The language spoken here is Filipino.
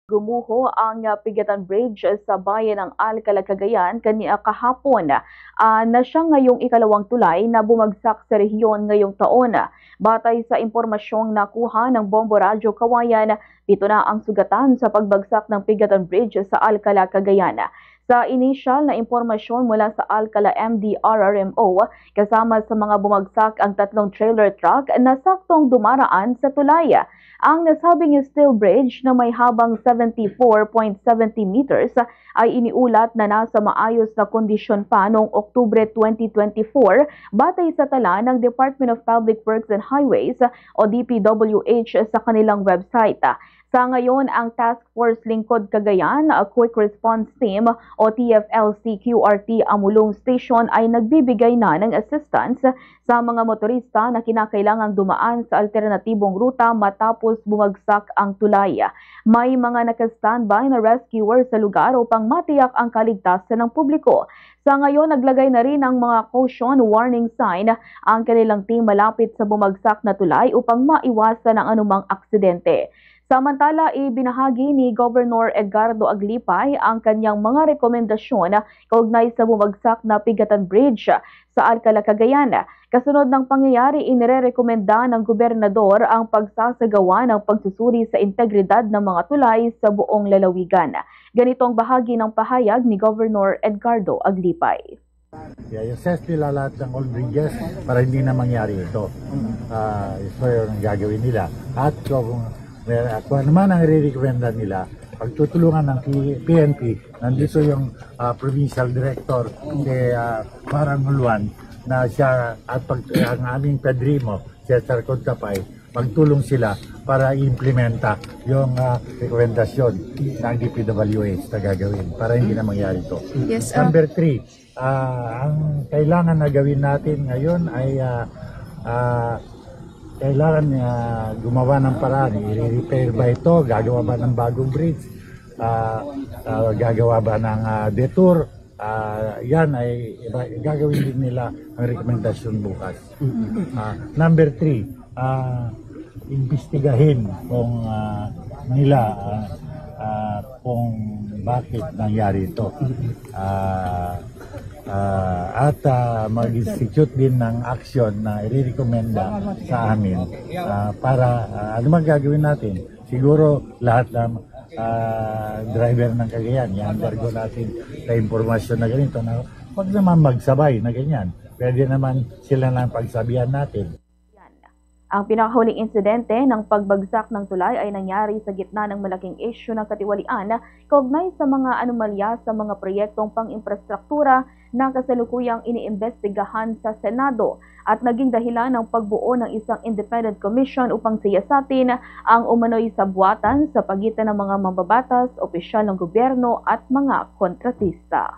Gumuho ang Pigatan Bridge sa bayan ng Alcala, Cagayan kaniya kahapon na siya ngayong ikalawang tulay na bumagsak sa rehiyon ngayong taon. Batay sa impormasyong nakuha ng Bombo Radyo Kawayan, 7 na ang sugatan sa pagbagsak ng Pigatan Bridge sa Alcala, Cagayan. Sa inisyal na impormasyon mula sa Alcala MDRRMO, kasama sa mga bumagsak ang 3 trailer truck na saktong dumaraan sa tulay. Ang nasabing steel bridge na may habang 74.70 meters ay iniulat na nasa maayos na kondisyon pa noong Oktubre 2024 batay sa tala ng Department of Public Works and Highways o DPWH sa kanilang website. Sa ngayon, ang Task Force Lingkod Cagayan, Quick Response Team o TFLC-QRT Amulong Station ay nagbibigay na ng assistance sa mga motorista na kinakailangang dumaan sa alternatibong ruta matapos bumagsak ang tulay. May mga naka-standby na rescuer sa lugar upang matiyak ang kaligtasan ng publiko. Sa ngayon, naglagay na rin ang mga caution warning sign ang kanilang team malapit sa bumagsak na tulay upang maiwasan ang anumang aksidente. Samantala, ibinahagi ni Governor Edgardo Aglipay ang kanyang mga rekomendasyon kaugnay sa bumagsak na Pigatan Bridge sa Alcala, Cagayan. Kasunod ng pangyayari, inirekomenda ng gobernador ang pagsasagawa ng pagsusuri sa integridad ng mga tulay sa buong lalawigan. Ganito ang bahagi ng pahayag ni Governor Edgardo Aglipay. I-assess nila lahat ng old bridges para hindi na mangyari ito. Ito yung gagawin nila. At kung naman ang re-recommenda nila, pagtutulungan ng PNP, nandito yung Provincial Director kay Maranguluan na siya at ang aming Pedrimo, Cesar Contapay, magtulong sila para implementa yung rekomendasyon ng DPWH na gagawin para hindi na mangyari ito. Yes, Number 3, ang kailangan na gawin natin ngayon ay kailangan gumawa ng paraan, i-repair ba ito, gagawa ba ng bagong bridge, gagawa ba ng detour, yan ay gagawin din nila ang rekomendasyon bukas. Number 3, imbestigahin kung nila kung bakit nangyari ito. At mag-institute din ng action na i-recommenda sa amin para ano magagawin natin. Siguro lahat ng driver ng Cagayan, i-undergo natin sa impormasyon na ganito na huwag naman magsabay na ganyan. Pwede naman sila ng pagsabihan natin. Ang pinakahuling insidente ng pagbagsak ng tulay ay nangyari sa gitna ng malaking issue ng katiwalian kaugnay sa mga anomalya sa mga proyektong pang-infrastruktura na kasalukuyang iniimbestigahan sa Senado at naging dahilan ng pagbuo ng isang independent commission upang siyasatin ang umano'y sabwatan sa pagitan ng mga mambabatas, opisyal ng gobyerno at mga kontratista.